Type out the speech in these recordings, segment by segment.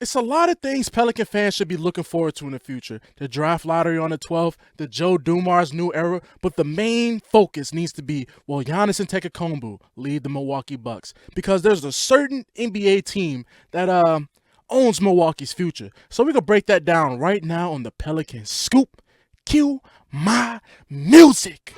It's a lot of things Pelican fans should be looking forward to in the future. The draft lottery on the 12th, the Joe Dumars new era, but the main focus needs to be, will Giannis Antetokounmpo lead the Milwaukee Bucks? Because there's a certain NBA team that owns Milwaukee's future. So we're going to break that down right now on the Pelicans Scoop. Cue my music.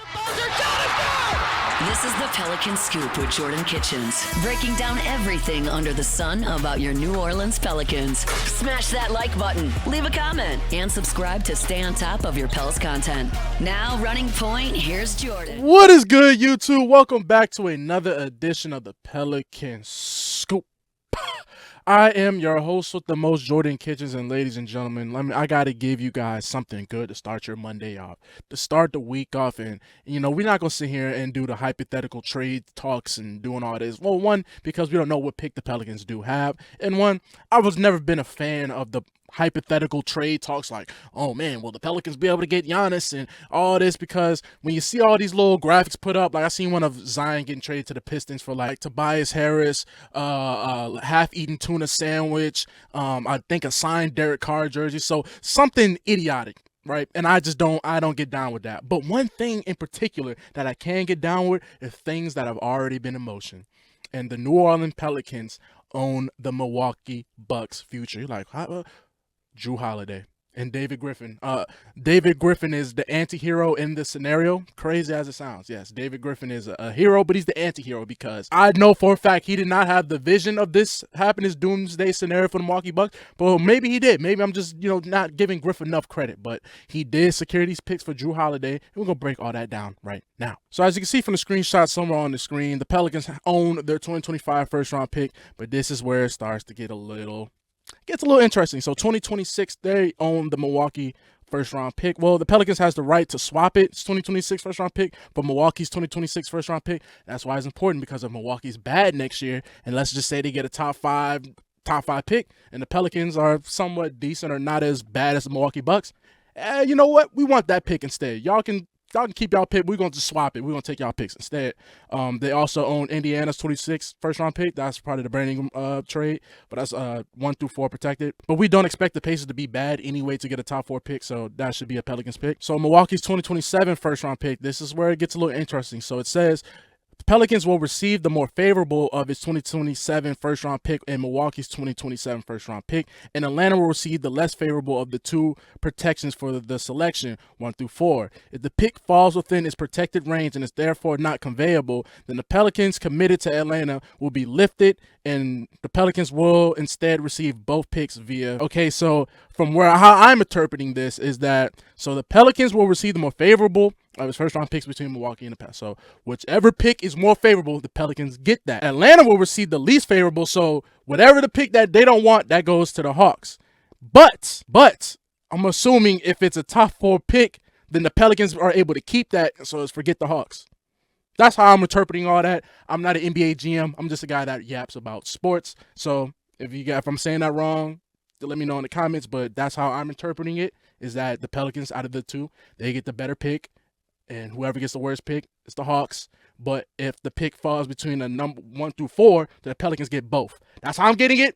This is the Pelicans Scoop with Jordan Kitchens, breaking down everything under the sun about your New Orleans Pelicans. Smash that like button, leave a comment, and subscribe to stay on top of your Pels content. Now, running point, here's Jordan. What is good, YouTube? Welcome back to another edition of the Pelicans Scoop. I am your host with the most, Jordan Kitchens, and ladies and gentlemen, I gotta give you guys something good to start your Monday off, to start the week off. And we're not gonna sit here and do the hypothetical trade talks and doing all this. Well, one, because we don't know what pick the Pelicans do have, and one, I was never been a fan of the hypothetical trade talks like, oh man, will the Pelicans be able to get Giannis and all this? Because when you see all these little graphics put up, like I seen one of Zion getting traded to the Pistons for like Tobias Harris, half-eaten tuna sandwich, I think a signed Derek Carr jersey, so something idiotic, right? And I don't get down with that. But one thing in particular that I can get down with is things that have already been in motion. And the New Orleans Pelicans own the Milwaukee Bucks' future. You're like, Drew Holiday and David Griffin. David Griffin is the anti-hero in this scenario. Crazy as it sounds. Yes, David Griffin is a hero, but he's the anti-hero because I know for a fact he did not have the vision of this happen, this doomsday scenario for the Milwaukee Bucks. But maybe he did. Maybe I'm just, not giving Griffin enough credit. But he did secure these picks for Drew Holiday. And we're going to break all that down right now. So as you can see from the screenshot somewhere on the screen, the Pelicans own their 2025 first-round pick. But this is where it starts to get a little interesting. So 2026, they own the Milwaukee first-round pick. Well, the Pelicans has the right to swap its 2026 first-round pick for Milwaukee's 2026 first-round pick. That's why it's important, because if Milwaukee's bad next year, and let's just say they get a top five pick, and the Pelicans are somewhat decent or not as bad as the Milwaukee Bucks, you know what? We want that pick instead. Y'all can keep y'all pick. We're going to just swap it. We're going to take y'all picks instead. They also own Indiana's 26th first-round pick. That's part of the Brandon trade, but that's 1 through 4 protected. But we don't expect the Pacers to be bad anyway to get a top 4 pick, so that should be a Pelicans pick. So Milwaukee's 2027 first-round pick, this is where it gets a little interesting. So it says the Pelicans will receive the more favorable of its 2027 first-round pick and Milwaukee's 2027 first-round pick, and Atlanta will receive the less favorable of the two protections for the selection, 1 through 4. If the pick falls within its protected range and is therefore not conveyable, then the Pelicans committed to Atlanta will be lifted, and the Pelicans will instead receive both picks via. Okay, so from how I'm interpreting this is that, so the Pelicans will receive the more favorable of its first-round picks between Milwaukee and the Pels. So whichever pick is more favorable, the Pelicans get that. Atlanta will receive the least favorable, so whatever the pick that they don't want, that goes to the Hawks. But I'm assuming if it's a top 4 pick, then the Pelicans are able to keep that, so it's forget the Hawks. That's how I'm interpreting all that. I'm not an NBA GM. I'm just a guy that yaps about sports. So if I'm saying that wrong, let me know in the comments. But that's how I'm interpreting it, is that the Pelicans, out of the two, they get the better pick, and whoever gets the worst pick is the Hawks. But if the pick falls between the number 1 through 4, the Pelicans get both. That's how I'm getting it.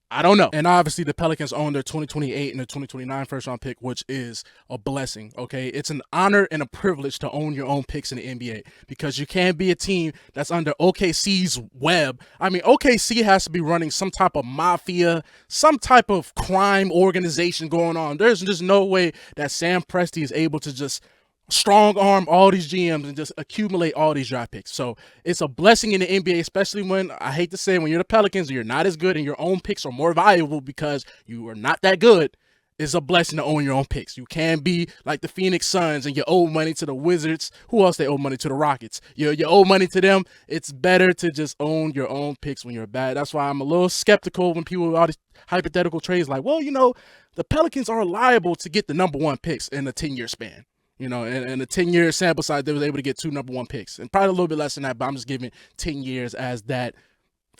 I don't know. And obviously the Pelicans own their 2028 and their 2029 first-round pick, which is a blessing, okay? It's an honor and a privilege to own your own picks in the NBA, because you can't be a team that's under OKC's web. I mean, OKC has to be running some type of mafia, some type of crime organization going on. There's just no way that Sam Presti is able to just strong arm all these GMs and just accumulate all these draft picks. So it's a blessing in the NBA, especially when, I hate to say, when you're the Pelicans and you're not as good and your own picks are more valuable because you are not that good. It's a blessing to own your own picks. You can be like the Phoenix Suns and you owe money to the Wizards. Who else they owe money to? The Rockets. You owe money to them. It's better to just own your own picks when you're bad. That's why I'm a little skeptical when people all these hypothetical trades like, well, the Pelicans are liable to get the number 1 picks in a 10-year span. In a 10-year sample size, they was able to get 2 number 1 picks. And probably a little bit less than that, but I'm just giving 10 years as that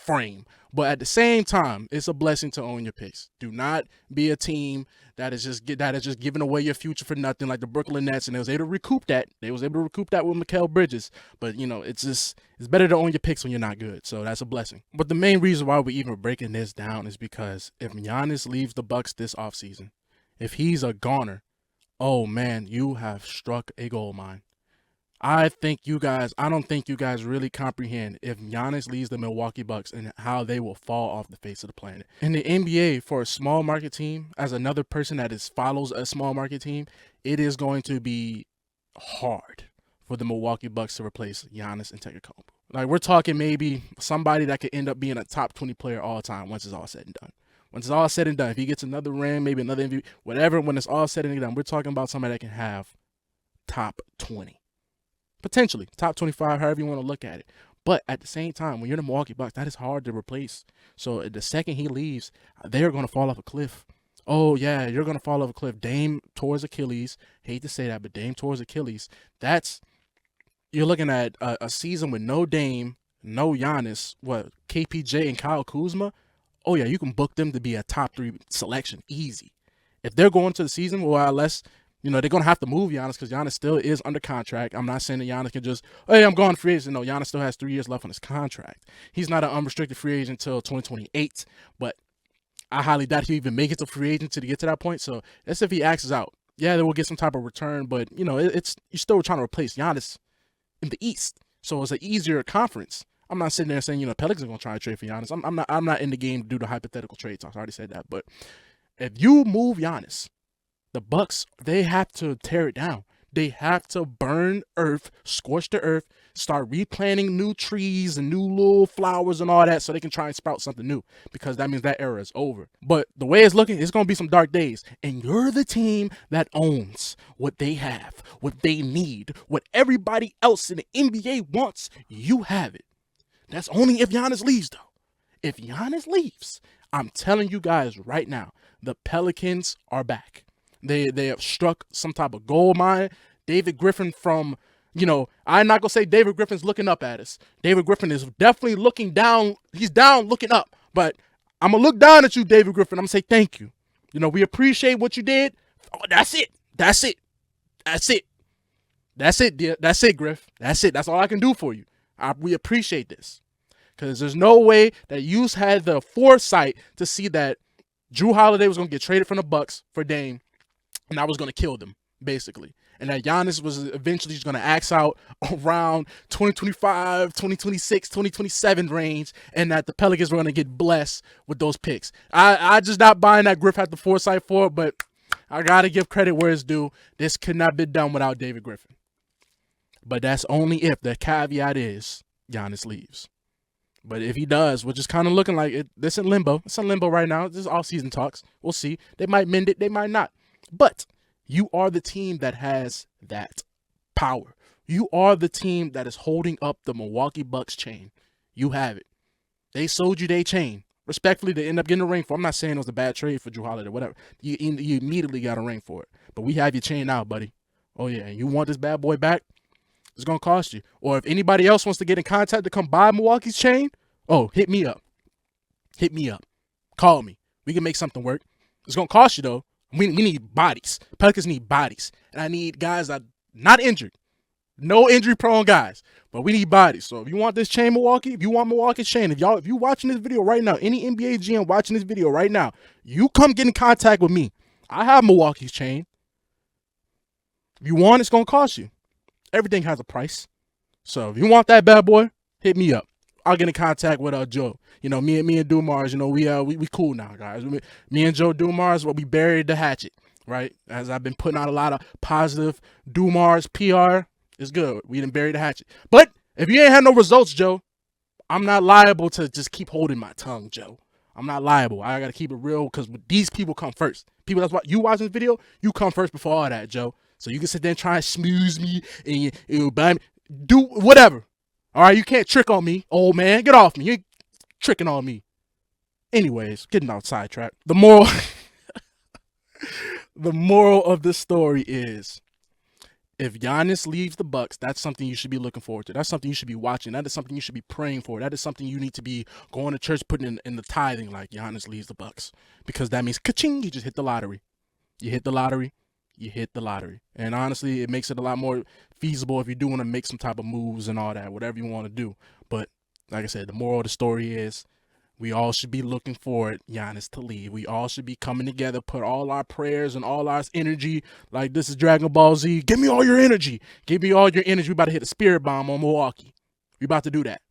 frame. But at the same time, it's a blessing to own your picks. Do not be a team that is just giving away your future for nothing, like the Brooklyn Nets, and they was able to recoup that. They was able to recoup that with Mikal Bridges. But it's better to own your picks when you're not good. So that's a blessing. But the main reason why we're even breaking this down is because if Giannis leaves the Bucks this offseason, if he's a goner, oh man, you have struck a gold mine. I don't think you guys really comprehend if Giannis leaves the Milwaukee Bucks and how they will fall off the face of the planet. In the NBA, for a small market team, as another person that follows a small market team, it is going to be hard for the Milwaukee Bucks to replace Giannis Antetokounmpo. Like, we're talking maybe somebody that could end up being a top 20 player all time once it's all said and done. Once it's all said and done, if he gets another ring, maybe another MVP, whatever, when it's all said and done, we're talking about somebody that can have top 20. Potentially top 25, however you want to look at it. But at the same time, when you're the Milwaukee Bucks, that is hard to replace. So the second he leaves, they're going to fall off a cliff. Oh, yeah, you're going to fall off a cliff. Dame tore his Achilles. Hate to say that, but Dame tore his Achilles. You're looking at a season with no Dame, no Giannis, KPJ and Kyle Kuzma. Oh, yeah, you can book them to be a top 3 selection. Easy. If they're going to the season, well, less. They're going to have to move Giannis because Giannis still is under contract. I'm not saying that Giannis can just, hey, I'm going free agent. No, Giannis still has 3 years left on his contract. He's not an unrestricted free agent until 2028, but I highly doubt he'll even make it to free agent to get to that point. So that's if he axes out. Yeah, they will get some type of return, but, you're still trying to replace Giannis in the East. So it's an easier conference. I'm not sitting there saying, Pelicans are going to try to trade for Giannis. I'm not in the game to do the hypothetical trade talks. I already said that. But if you move Giannis, the Bucks, they have to tear it down. They have to burn earth, scorch the earth, start replanting new trees and new little flowers and all that so they can try and sprout something new, because that means that era is over. But the way it's looking, it's going to be some dark days. And you're the team that owns what they have, what they need, what everybody else in the NBA wants. You have it. That's only if Giannis leaves, though. If Giannis leaves, I'm telling you guys right now, the Pelicans are back. They have struck some type of gold mine. David Griffin I'm not going to say David Griffin's looking up at us. David Griffin is definitely looking down. He's down looking up. But I'm going to look down at you, David Griffin. I'm going to say thank you. We appreciate what you did. Oh, that's it. That's it. That's it. That's it, dear. That's it, Griff. That's it. That's all I can do for you. We appreciate this. Because there's no way that you had the foresight to see that Jrue Holiday was going to get traded from the Bucks for Dame. And I was going to kill them, basically. And that Giannis was eventually just going to axe out around 2025, 2026, 2027 range, and that the Pelicans were going to get blessed with those picks. I just not buying that Griff had the foresight for it, but I got to give credit where it's due. This could not be done without David Griffin. But that's only if the caveat is Giannis leaves. But if he does, which is kind of looking like it, this in limbo. It's in limbo right now. This is off-season talks. We'll see. They might mend it. They might not. But you are the team that has that power. You are the team that is holding up the Milwaukee Bucks chain. You have it. They sold you their chain. Respectfully, they end up getting a ring for it. I'm not saying it was a bad trade for Jrue Holiday or whatever. You immediately got a ring for it. But we have your chain now, buddy. Oh, yeah. And you want this bad boy back? It's going to cost you. Or if anybody else wants to get in contact to come buy Milwaukee's chain, hit me up. Hit me up. Call me. We can make something work. It's going to cost you, though. We need bodies. Pelicans need bodies. And I need guys that are not injured. No injury-prone guys. But we need bodies. So if you want this chain, Milwaukee, if you want Milwaukee's chain, if you're watching this video right now, any NBA GM watching this video right now, you come get in contact with me. I have Milwaukee's chain. If you want, it's going to cost you. Everything has a price. So if you want that bad boy, hit me up. I'll get in contact with Joe. Me and Dumars, we cool now, guys. Me and Joe Dumars, we buried the hatchet, right? As I've been putting out a lot of positive Dumars PR, it's good. We didn't bury the hatchet. But if you ain't had no results, Joe, I'm not liable to just keep holding my tongue, Joe. I'm not liable. I got to keep it real because these people come first. People that's what you watching this video, you come first before all that, Joe. So you can sit there and try and smooth me and buy me. Do whatever. All right, you can't trick on me, old man. Get off me. You ain't tricking on me. Anyways, getting off sidetrack. The moral of the story is, If Giannis leaves the Bucks, that's something you should be looking forward to. That's something you should be watching. That is something you should be praying for. That is something you need to be going to church, putting in the tithing, like Giannis leaves the Bucks, because that means ka-ching, you just hit the lottery. You hit the lottery. You hit the lottery. And honestly, it makes it a lot more feasible if you do want to make some type of moves and all that, whatever you want to do. But like I said, the moral of the story is we all should be looking forward Giannis to leave. We all should be coming together, put all our prayers and all our energy. Like, this is Dragon Ball Z. Give me all your energy. Give me all your energy. We about to hit a spirit bomb on Milwaukee. We about to do that.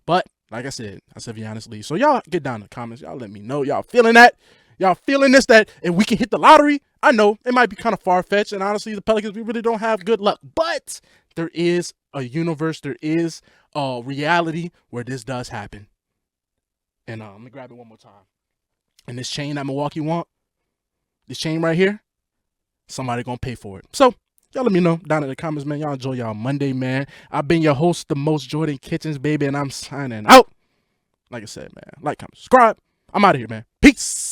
But like I said Giannis leaves. So y'all get down in the comments. Y'all let me know. Y'all feeling that? Y'all feeling this, that if we can hit the lottery? I know it might be kind of far-fetched, and honestly, the Pelicans, we really don't have good luck. But there is a universe, there is a reality where this does happen. And let me grab it one more time. And this chain that Milwaukee want, this chain right here, somebody gonna pay for it. So y'all let me know down in the comments, man. Y'all enjoy y'all Monday, man. I've been your host, the most Jordan Kitchens, baby, and I'm signing out. Like I said, man, like, comment, subscribe. I'm out of here, man. Peace.